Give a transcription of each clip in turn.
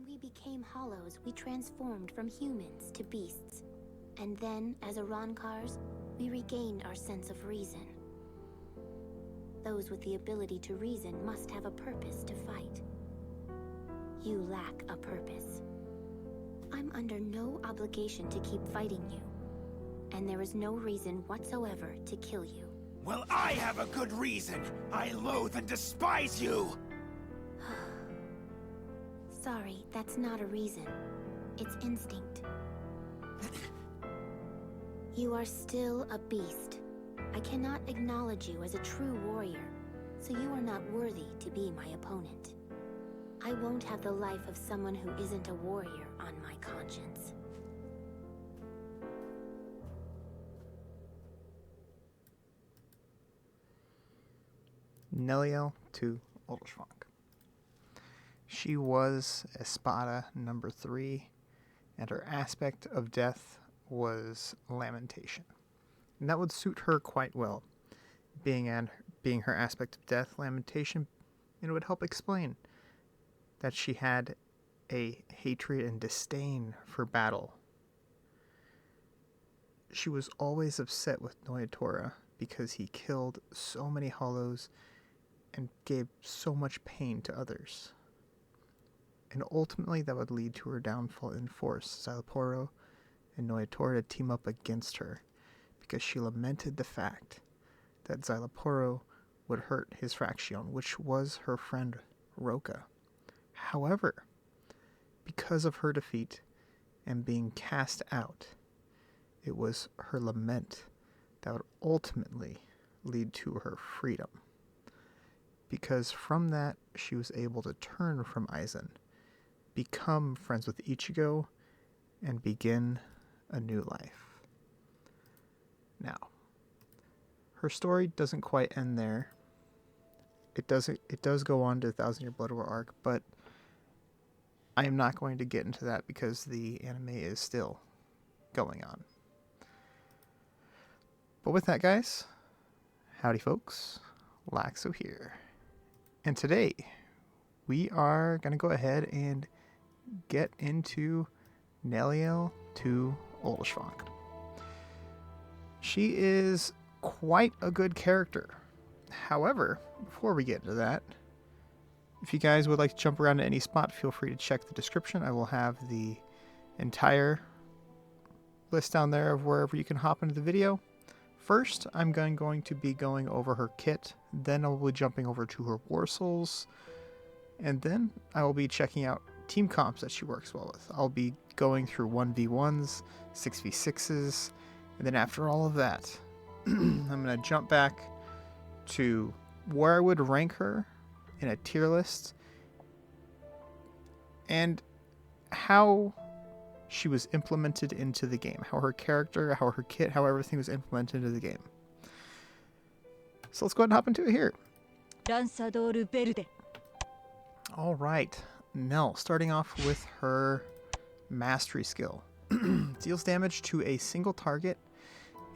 we became hollows, we transformed from humans to beasts. And then, as Arankars, we regained our sense of reason. Those with the ability to reason must have a purpose to fight. You lack a purpose. I'm under no obligation to keep fighting you, and there is no reason whatsoever to kill you. Well, I have a good reason. I loathe and despise you! Sorry, that's not a reason. It's instinct. You are still a beast. I cannot acknowledge you as a true warrior, so you are not worthy to be my opponent. I won't have the life of someone who isn't a warrior on my conscience. Nelliel to Odelschwanck. She was Espada number 3, and her aspect of death was lamentation. And that would suit her quite well. Being her aspect of death, lamentation, it would help explain that she had a hatred and disdain for battle. She was always upset with Noyatora because he killed so many hollows and gave so much pain to others. And ultimately that would lead to her downfall and force Zalaporo and Noyatora to team up against her, because she lamented the fact that Zalaporo would hurt his fraction, which was her friend Roka. However, because of her defeat and being cast out, it was her lament that would ultimately lead to her freedom. Because from that, she was able to turn from Aizen, become friends with Ichigo, and begin a new life. Now, her story doesn't quite end there. It does go on to the 1,000-Year Blood War arc, but I am not going to get into that because the anime is still going on. But with that, guys, howdy folks, Laxo here. And today, we are going to go ahead and get into Nelliel to Odelschwanck. She is quite a good character. However, before we get into that, if you guys would like to jump around to any spot, feel free to check the description. I will have the entire list down there of wherever you can hop into the video. First, I'm going to be going over her kit, then I will be jumping over to her Warsouls, and then I will be checking out team comps that she works well with. I'll be going through 1v1s, 6v6s, and then after all of that, I'm going to jump back to where I would rank her in a tier list, and how she was implemented into the game. How her character, how her kit, how everything was implemented into the game. So let's go ahead and hop into it here. Alright, Nell, starting off with her mastery skill. Deals damage to a single target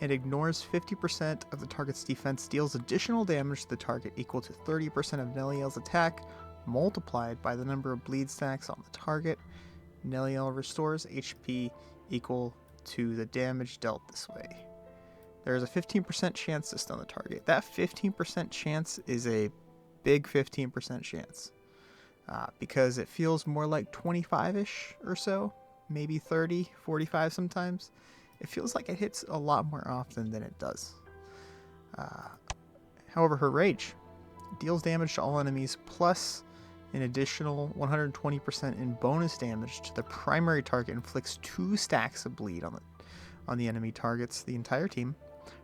and ignores 50% of the target's defense, deals additional damage to the target equal to 30% of Nelliel's attack, multiplied by the number of bleed stacks on the target. Nelliel restores HP equal to the damage dealt this way. There is a 15% chance to stun the target. That 15% chance is a big 15% chance. Because it feels more like 25-ish or so, maybe 30, 45 sometimes. It feels like it hits a lot more often than it does. However, her rage deals damage to all enemies, plus an additional 120% in bonus damage to the primary target, inflicts 2 stacks of bleed on the enemy targets, the entire team,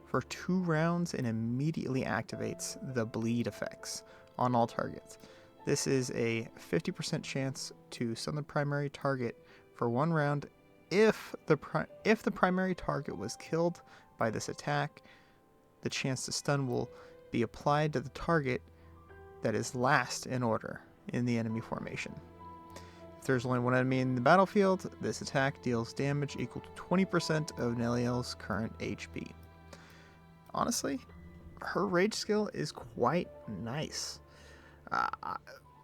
for 2 rounds, and immediately activates the bleed effects on all targets. This is a 50% chance to stun the primary target for 1 round. If the primary target was killed by this attack, the chance to stun will be applied to the target that is last in order in the enemy formation. If there's only 1 enemy in the battlefield, this attack deals damage equal to 20% of Nelliel's current HP. Honestly, her rage skill is quite nice.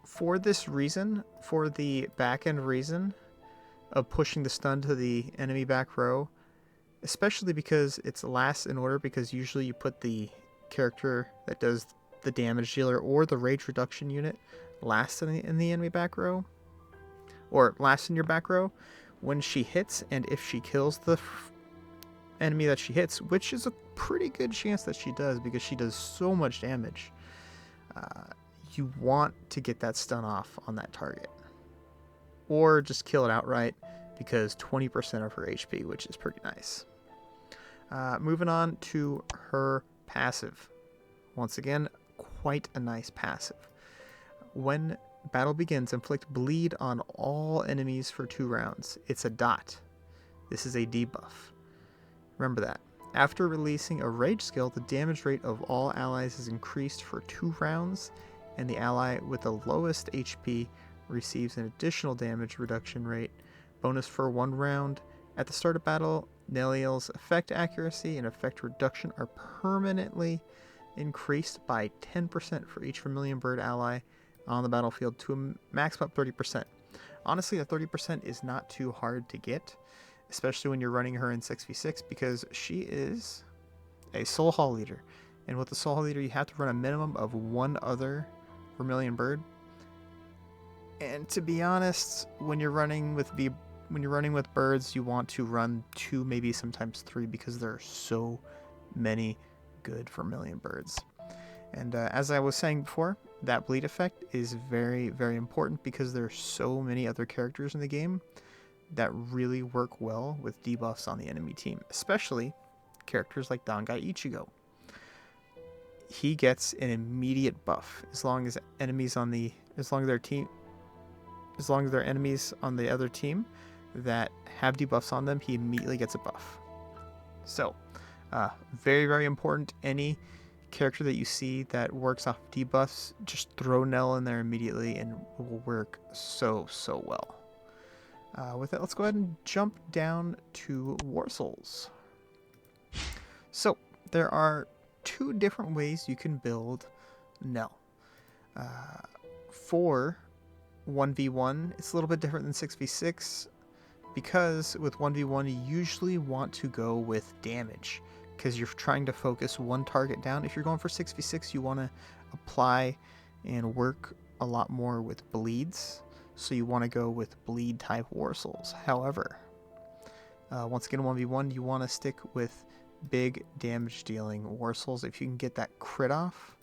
for this reason, for the back end reason of pushing the stun to the enemy back row, especially because it's last in order, because usually you put the character that does the damage dealer or the rage reduction unit last in the enemy back row, or last in your back row when she hits, and if she kills the enemy that she hits, which is a pretty good chance that she does because she does so much damage, you want to get that stun off on that target, or just kill it outright because 20% of her HP, which is pretty nice. Moving on to her passive. Once again, quite a nice passive. When battle begins, inflict bleed on all enemies for 2 rounds. It's a dot. This is a debuff. Remember that. After releasing a rage skill, the damage rate of all allies is increased for 2 rounds, and the ally with the lowest HP receives an additional damage reduction rate bonus for 1 round. At the start of battle, Nelliel's effect accuracy and effect reduction are permanently increased by 10% for each Vermilion Bird ally on the battlefield to a maximum of 30%. Honestly, the 30% is not too hard to get, especially when you're running her in 6v6, because she is a soul hall leader. And with the soul hall leader, you have to run a minimum of 1 other Vermilion Bird. And to be honest, when you're running with birds, you want to run 2, maybe sometimes 3, because there are so many good Vermilion Birds. And as I was saying before, that bleed effect is very, very important because there are so many other characters in the game that really work well with debuffs on the enemy team, especially characters like Dangai Ichigo. He gets an immediate buff as long as there are enemies on the other team that have debuffs on them, he immediately gets a buff. So, very, very important. Any character that you see that works off debuffs, just throw Nell in there immediately and it will work so well. With that, let's go ahead and jump down to Warsouls. So, there are 2 different ways you can build Nell. For 1v1, it's a little bit different than 6v6, because with 1v1 you usually want to go with damage, because you're trying to focus one target down. If you're going for 6v6, you want to apply and work a lot more with bleeds, so you want to go with bleed type Warsouls. However, once again, 1v1, you want to stick with big damage dealing Warsouls. If you can get that crit off,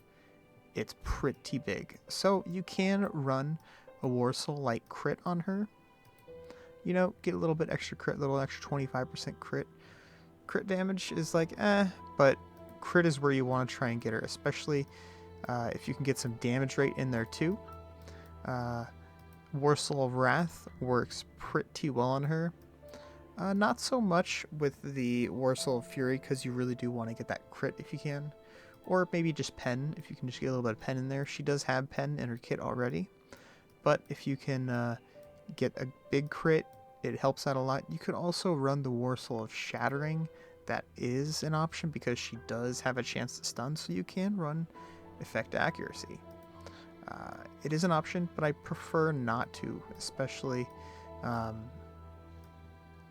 it's pretty big. So you can run a Warsoul like crit on her. You know, get a little bit extra crit, little extra 25% crit. Crit damage is like, but crit is where you want to try and get her, especially if you can get some damage rate in there too. Warsoul of Wrath works pretty well on her. Not so much with the Warsoul of Fury, because you really do want to get that crit if you can. Or maybe just pen, if you can just get a little bit of pen in there. She does have pen in her kit already. But if you can get a big crit, it helps out a lot. You could also run the Warsoul of Shattering. That is an option because she does have a chance to stun, so you can run effect accuracy. It is an option, but I prefer not to, especially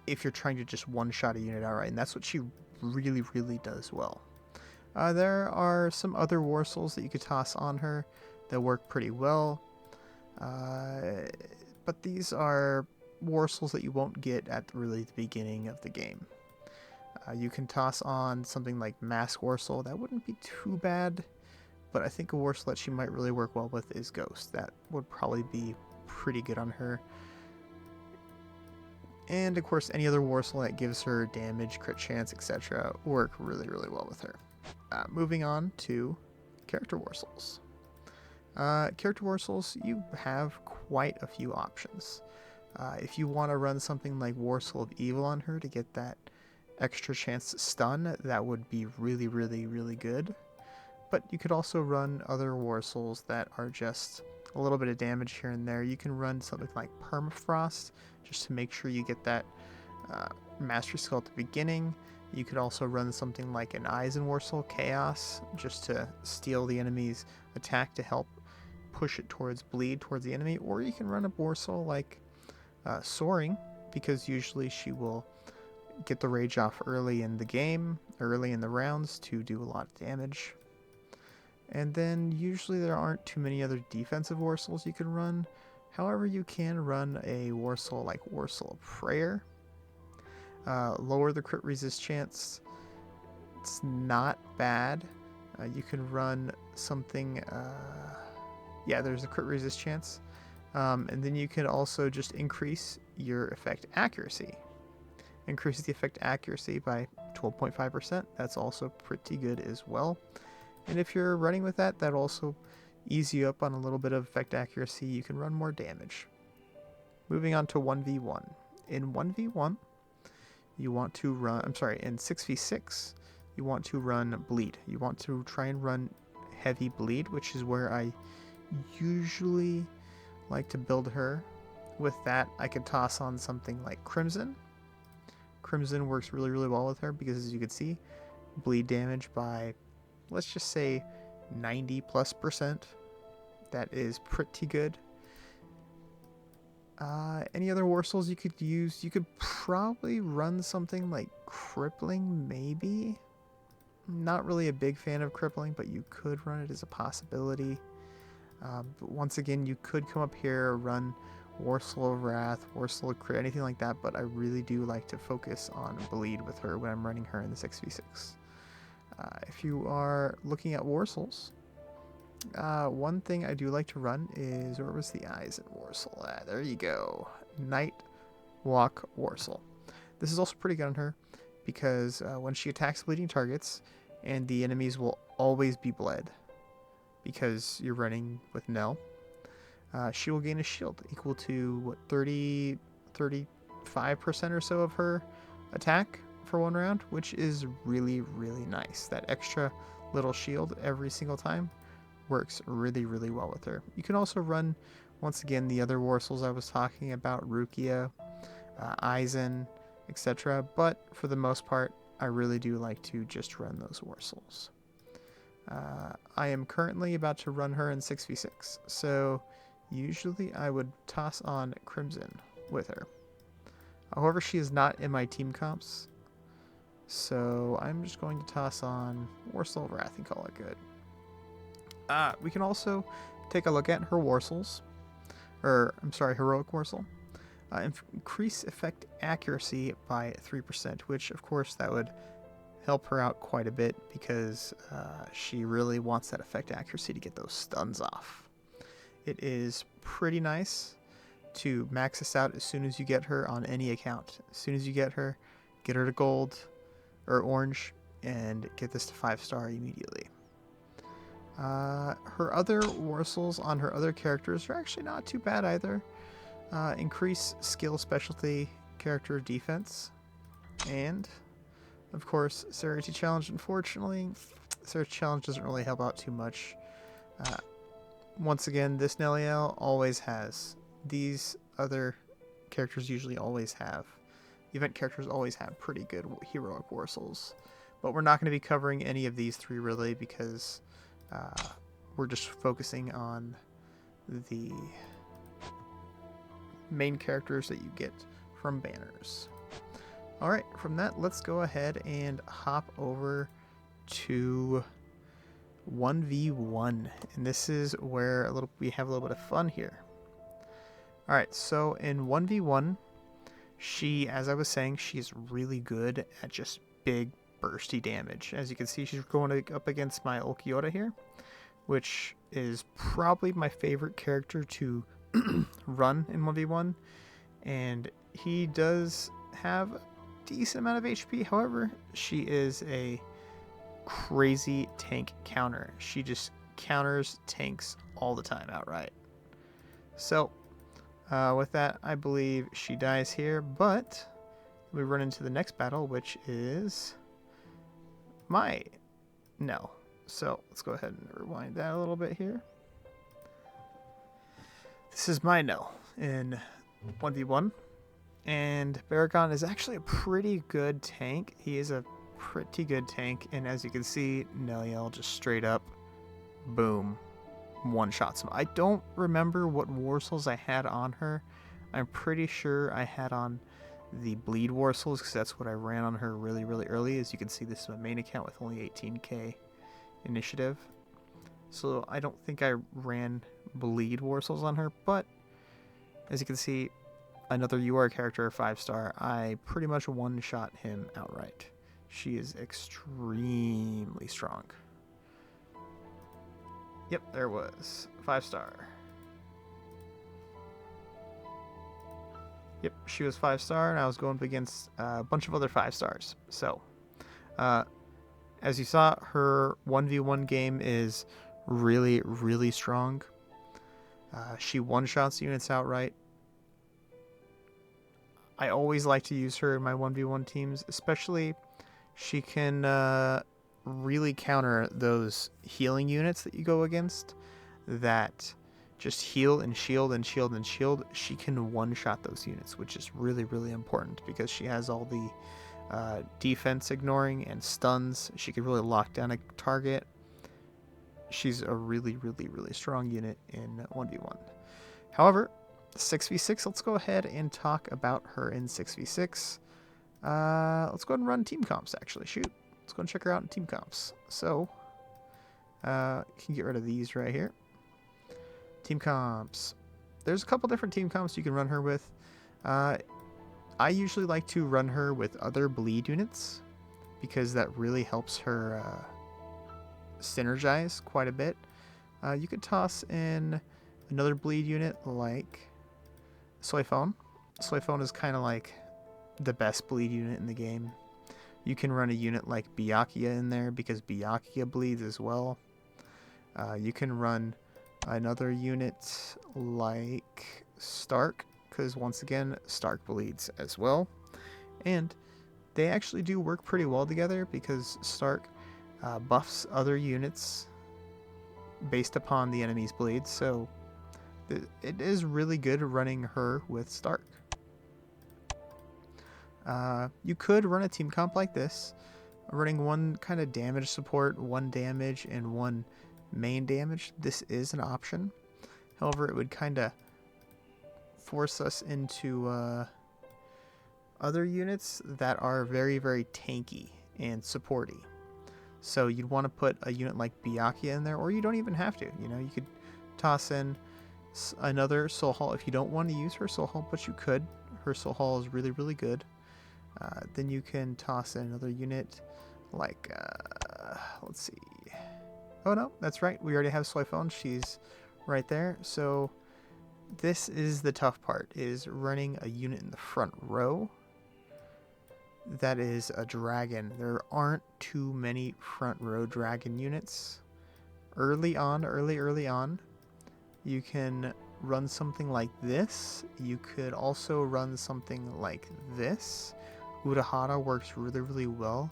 if you're trying to just one-shot a unit outright, and that's what she really, really does well. There are some other Warsouls that you could toss on her that work pretty well, but these are Warsouls that you won't get at really the beginning of the game. You can toss on something like Mask Warsoul. That wouldn't be too bad, but I think a Warsoul that she might really work well with is Ghost. That would probably be pretty good on her. And of course, any other Warsoul that gives her damage, crit chance, etc. work really, really well with her. Moving on to character Warsouls. Character Warsouls, you have quite a few options. If you want to run something like Warsoul of Evil on her to get that extra chance to stun, that would be really, really, really good. But you could also run other Warsouls that are just a little bit of damage here and there. You can run something like Permafrost, just to make sure you get that Mastery skill at the beginning. You could also run something like an Eisen Warsoul Chaos, just to steal the enemy's attack to help push it towards bleed towards the enemy, or you can run a Warsoul like Soaring, because usually she will get the rage off early in the game, early in the rounds to do a lot of damage. And then usually there aren't too many other defensive Warsouls you can run. However, you can run a Warsoul like Warsoul of Prayer. Lower the crit resist chance. It's not bad. You can run something... yeah, there's a crit resist chance. And then you can also just increase your effect accuracy. Increases the effect accuracy by 12.5%. That's also pretty good as well. And if you're running with that, that'll also ease you up on a little bit of effect accuracy. You can run more damage. Moving on to 1v1. In 1v1, you want to run... I'm sorry, in 6v6, you want to run Bleed. You want to try and run heavy Bleed, which is where I usually like to build her. With that, I could toss on something like Crimson. Crimson works really, really well with her because, as you can see, bleed damage by, let's just say, 90+%. That is pretty good. Any other Warsouls you could use? You could probably run something like Crippling, maybe. Not really a big fan of Crippling, but you could run it as a possibility. But once again, you could come up here, run Warsoul of Wrath, Warsoul of Crit, anything like that, but I really do like to focus on Bleed with her when I'm running her in the 6v6. If you are looking at Warsouls, one thing I do like to run is, where was the eyes in Warsoul? There you go. Night Walk Warsoul. This is also pretty good on her because when she attacks bleeding targets, and the enemies will always be bled because you're running with Nell, she will gain a shield equal to, what, 35% or so of her attack for one round, which is really, really nice. That extra little shield every single time works really, really well with her. You can also run, once again, the other Warsouls I was talking about, Rukia, Aizen, etc. But for the most part, I really do like to just run those Warsouls. I am currently about to run her in 6v6, so usually I would toss on Crimson with her. However, she is not in my team comps, so I'm just going to toss on Warsoul of Wrath and call it good. We can also take a look at her Warsouls, or I'm sorry, Heroic Warsoul. Increase effect accuracy by 3%, which of course that would help her out quite a bit because she really wants that effect accuracy to get those stuns off. It is pretty nice to max this out as soon as you get her on any account. As soon as you get her to gold or orange and get this to 5-star immediately. Her other Warsouls on her other characters are actually not too bad either. Increase skill, specialty, character defense, and of course Serity Challenge. Unfortunately, Serity Challenge doesn't really help out too much. Once again, this Nelliel always has. These other characters usually always have. Event characters always have pretty good heroic Warsouls. But we're not going to be covering any of these three really because we're just focusing on the main characters that you get from banners. Alright, from that, let's go ahead and hop over to 1v1, and this is where we have a little bit of fun here. Alright, so in 1v1, she, as I was saying, she's really good at just big bursty damage. As you can see, she's going up against my Ulquiorra here, which is probably my favorite character to run in 1v1, and he does have a decent amount of HP. However, she is a crazy tank counter. She just counters tanks all the time outright. So with that, I believe she dies here, but we run into the next battle, which is my Nell. So let's go ahead and rewind that a little bit here. This is my Nell in 1v1, and Baragon is actually a pretty good tank. He is a pretty good tank, and as you can see, Nelliel just straight up, boom, one-shots them. I don't remember what Warsouls I had on her. I'm pretty sure I had on the Bleed Warsouls because that's what I ran on her really, really early. As you can see, this is my main account with only 18k initiative. So I don't think I ran Bleed Warsouls on her, but as you can see, another UR character, 5-star, I pretty much one-shot him outright. She is extremely strong. Yep, there was. 5-star. Yep, she was 5-star, and I was going up against a bunch of other 5-stars. So, as you saw, her 1v1 game is really, really strong. She one-shots units outright. I always like to use her in my 1v1 teams, especially she can really counter those healing units that you go against that just heal and shield and shield and shield. She can one-shot those units, which is really, really important because she has all the defense ignoring and stuns. She can really lock down a target. She's a really, really, really strong unit in 1v1. However, 6v6, let's go ahead and talk about her in 6v6. Let's go ahead and run team comps, actually. Shoot. Let's go and check her out in team comps. So, you can get rid of these right here. Team comps. There's a couple different team comps you can run her with. I usually like to run her with other bleed units because that really helps her synergize quite a bit. You could toss in another bleed unit like Soyphone. Soyphone is kind of like the best bleed unit in the game. You can run a unit like Byakuya in there because Byakuya bleeds as well. You can run another unit like Stark because once again Stark bleeds as well. And they actually do work pretty well together because Stark buffs other units based upon the enemy's bleed. So it is really good running her with Stark. You could run a team comp like this, running one kind of damage support, one damage, and one main damage. This is an option. However, it would kind of force us into other units that are very, very tanky and supporty. So you'd want to put a unit like Byakuya in there, or you don't even have to. You know, you could toss in another Soul Hall if you don't want to use her Soul Hall, but you could. Her Soul Hall is really, really good. Then you can toss in another unit like, let's see. Oh no, that's right. We already have Soyphone. She's right there. So this is the tough part, is running a unit in the front row that is a dragon. There aren't too many front row dragon units. Early on, you can run something like this. You could also run something like this. Urahara works really, really well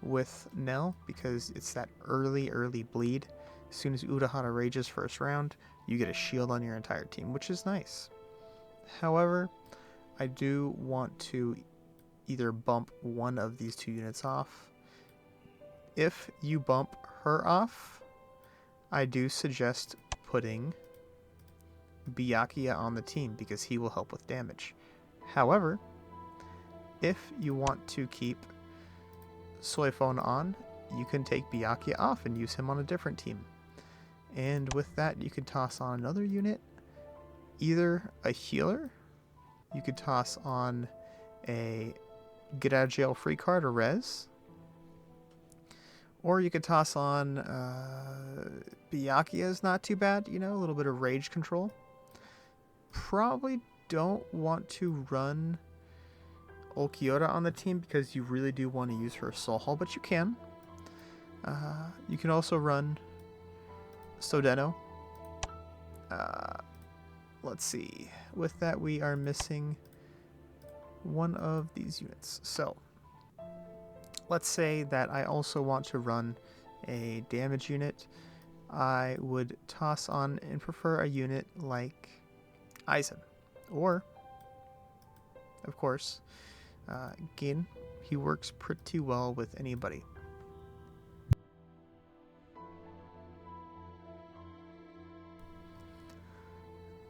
with Nell because it's that early bleed. As soon as Urahara rages first round, you get a shield on your entire team, which is nice. However, I do want to either bump one of these two units off. If you bump her off, I do suggest putting Byakuya on the team because he will help with damage. However, if you want to keep Soyphone on, you can take Byakuya off and use him on a different team. And with that, you could toss on another unit, either a healer, you could toss on a get out of jail free card or res, or you could toss on Byakuya is not too bad, you know, a little bit of rage control. Probably don't want to run Ulquiorra on the team because you really do want to use her Soul Hall, but you can. You can also run Sodeno. Let's see. With that, we are missing one of these units. So, let's say that I also want to run a damage unit. I would toss on and prefer a unit like Aizen. Or, of course, Gin. He works pretty well with anybody.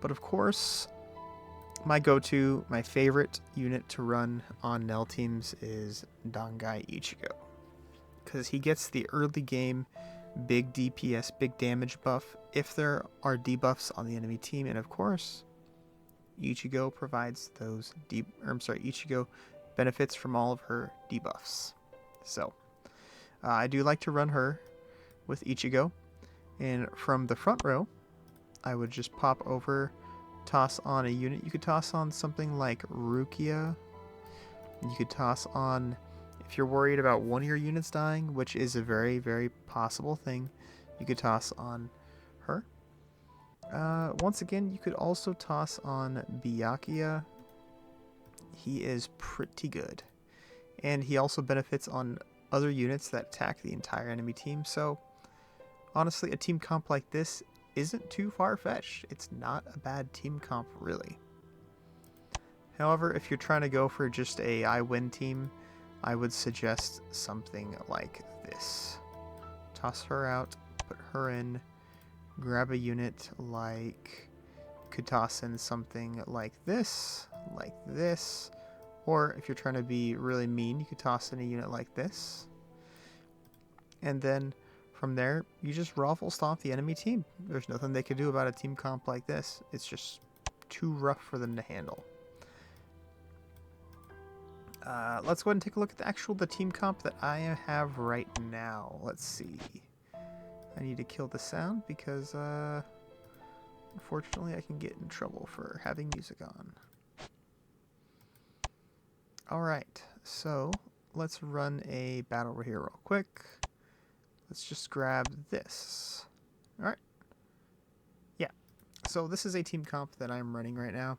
But of course, my go-to, my favorite unit to run on Nell teams is Dangai Ichigo. Because he gets the early game big DPS, big damage buff if there are debuffs on the enemy team. And of course, Ichigo provides those Ichigo benefits from all of her debuffs. So, I do like to run her with Ichigo. And from the front row, I would just pop over, toss on a unit. You could toss on something like Rukia. You could toss on, if you're worried about one of your units dying, which is a very, very possible thing, you could toss on her. Once again, you could also toss on Byakuya. He is pretty good. And he also benefits on other units that attack the entire enemy team. So, honestly, a team comp like this isn't too far-fetched. It's not a bad team comp, really. However, if you're trying to go for just a I win team, I would suggest something like this. Toss her out, put her in, grab a unit like, could toss in something like this, or if you're trying to be really mean, you could toss in a unit like this. And then from there, you just raffle stomp the enemy team. There's nothing they could do about a team comp like this. It's just too rough for them to handle. Let's go ahead and take a look at the team comp that I have right now. Let's see. I need to kill the sound because, unfortunately, I can get in trouble for having music on. Alright, so let's run a battle over here real quick. Let's just grab this. Alright. Yeah. So this is a team comp that I'm running right now.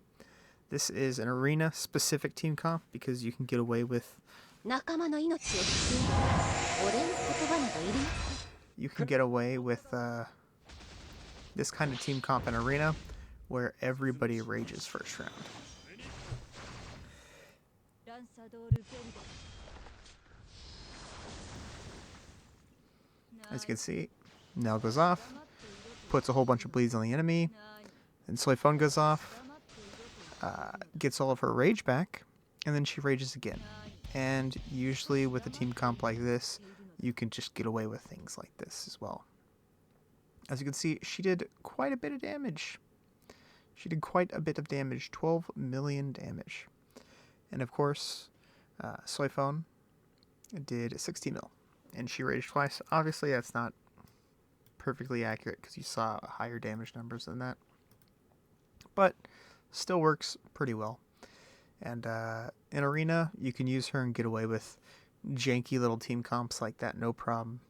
This is an arena specific team comp because you can get away with this kind of team comp in arena where everybody rages first round. As you can see, Nell goes off, puts a whole bunch of bleeds on the enemy, and Soifon goes off, gets all of her rage back, and then she rages again. And usually with a team comp like this, you can just get away with things like this as well. As you can see, she did quite a bit of damage. 12 million damage. And of course, Soifon did 60 mil. And she raged twice. Obviously, that's not perfectly accurate because you saw higher damage numbers than that. But still works pretty well. And in Arena, you can use her and get away with janky little team comps like that, no problem.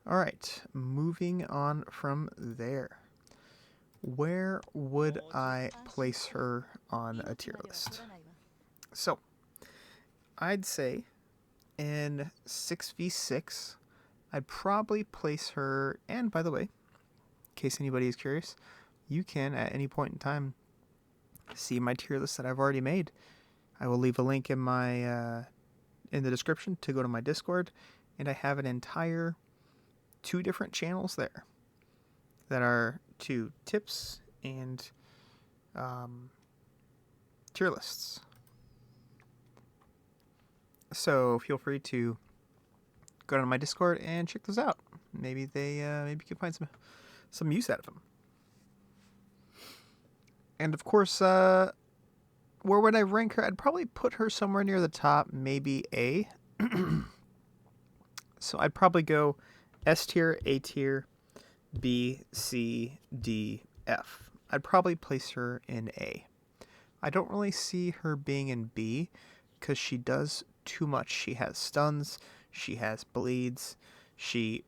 Alright, moving on from there. Where would I place her on a tier list? So, I'd say in 6v6, I'd probably place her, and by the way, in case anybody is curious, you can at any point in time see my tier list that I've already made. I will leave a link in my in the description to go to my Discord, and I have an entire 2 different channels there that are 2 tips and tier lists. So feel free to go to my Discord and check those out. Maybe you can find some use out of them. And of course, where would I rank her? I'd probably put her somewhere near the top, maybe A. So I'd probably go S tier, A tier, B, C, D, F. I'd probably place her in A. I don't really see her being in B because she does too much. She has stuns, she has bleeds, she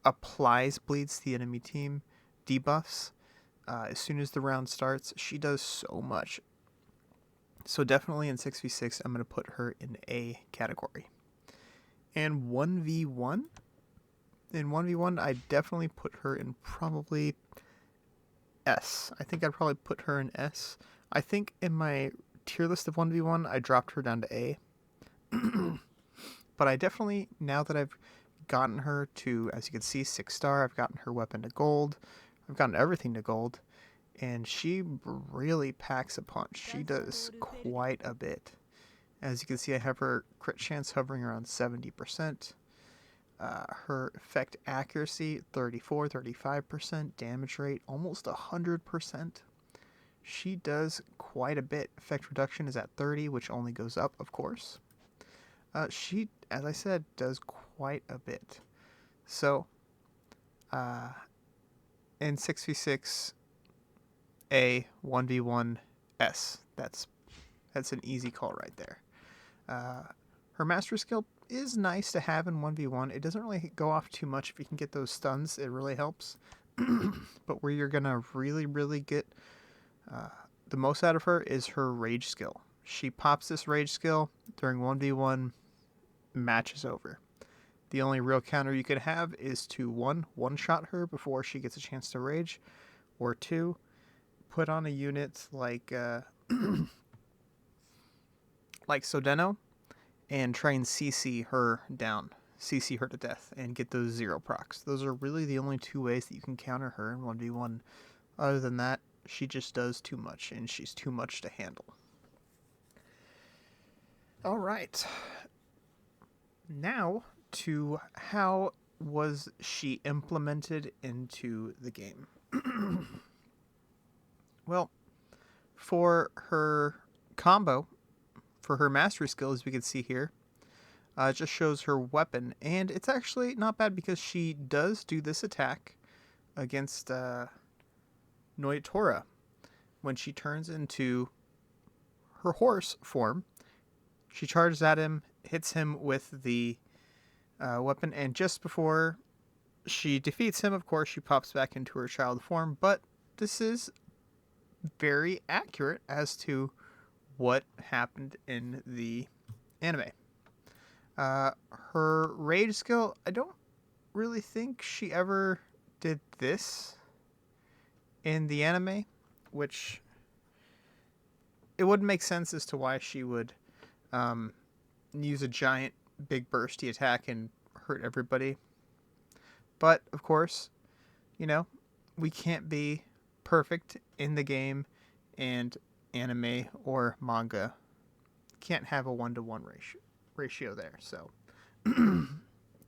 applies bleeds to the enemy team, debuffs. As soon as the round starts, she does so much. So definitely in 6v6, I'm going to put her in A category. And 1v1? In 1v1, I'd definitely put her in probably S. I think I'd probably put her in S. I think in my tier list of 1v1, I dropped her down to A. But I definitely, now that I've gotten her to, as you can see, 6-star, I've gotten her weapon to gold, I've gotten everything to gold, and she really packs a punch. She does quite a bit. As you can see, I have her crit chance hovering around 70%. Her effect accuracy, 34, 35%. Damage rate, almost 100%. She does quite a bit. Effect reduction is at 30, which only goes up, of course. She, as I said, does quite a bit. So, in 6v6 A, 1v1 S, that's an easy call right there. Her mastery skill is nice to have in 1v1. It doesn't really go off too much. If you can get those stuns, it really helps. But where you're going to really get the most out of her is her rage skill. She pops this rage skill during 1v1, match is over. The only real counter you could have is to one-shot her before she gets a chance to rage, or 2, put on a unit like like Sodeno and try and CC her down, CC her to death, and get those 0 procs. Those are really the only 2 ways that you can counter her in 1v1. Other than that, she just does too much, and she's too much to handle. Alright. Now, to how was she implemented into the game? Well, for her combo, for her mastery skill, as we can see here, it just shows her weapon, and it's actually not bad because she does do this attack against Noitora when she turns into her horse form. She charges at him, hits him with the weapon, and just before she defeats him, of course, she pops back into her child form, but this is very accurate as to what happened in the anime. Her rage skill, I don't really think she ever did this in the anime, which it wouldn't make sense as to why she would use a giant big bursty attack and hurt everybody. But of course, you know, we can't be perfect in the game, and anime or manga can't have a 1-to-1 ratio there. So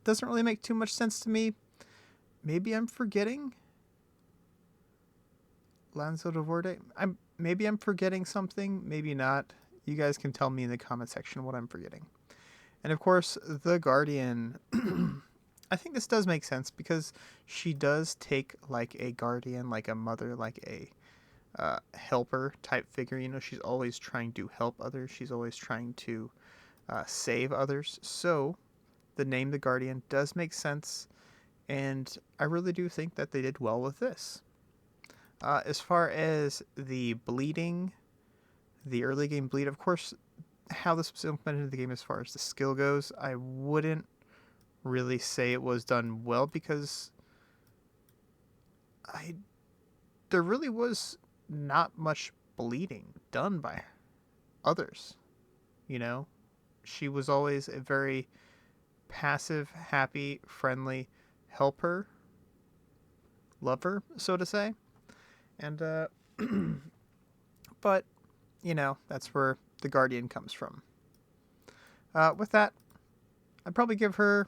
doesn't really make too much sense to me. Maybe I'm forgetting Lanzo de Vorde. Maybe I'm forgetting something, maybe not. You guys can tell me in the comment section what I'm forgetting. And of course, the Guardian. I think this does make sense because she does take like a guardian, like a mother, like a helper type figure. You know, she's always trying to help others. She's always trying to save others. So the name the Guardian does make sense. And I really do think that they did well with this. As far as the bleeding, the early game bleed, of course, how this was implemented in the game as far as the skill goes, I wouldn't really say it was done well because there really was not much bleeding done by others. You know, she was always a very passive, happy, friendly helper, lover, so to say. And but you know, that's where the Guardian comes from. With that, I'd probably give her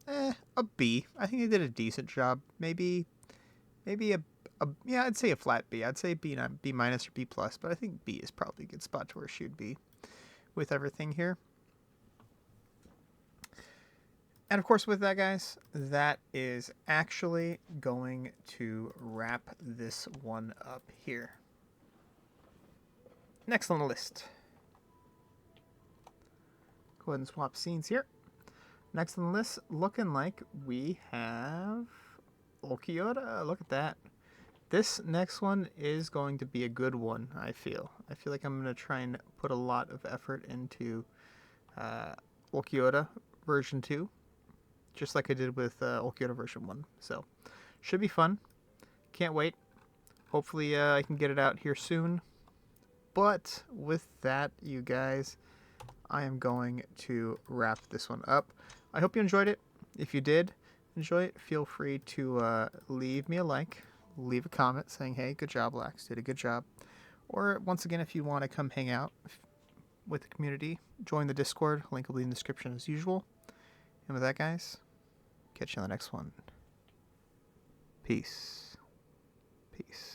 a B. I think they did a decent job. Maybe a yeah, I'd say a flat B. I'd say B, not B minus or B plus, but I think B is probably a good spot to where she would be with everything here. And of course, with that, guys, that is actually going to wrap this one up here. Next on the list. Go ahead and swap scenes here. Next on the list, looking like we have Ulquiorra. Look at that. This next one is going to be a good one, I feel. I feel like I'm going to try and put a lot of effort into Ulquiorra version 2. Just like I did with Ulquiorra version 1. So, should be fun. Can't wait. Hopefully I can get it out here soon. But with that, you guys, I am going to wrap this one up. I hope you enjoyed it. If you did enjoy it, feel free to leave me a like. leave a comment saying, hey, good job, Lax, did a good job. Or, once again, if you want to come hang out with the community, join the Discord. Link will be in the description as usual. And with that, guys, catch you on the next one. Peace. Peace.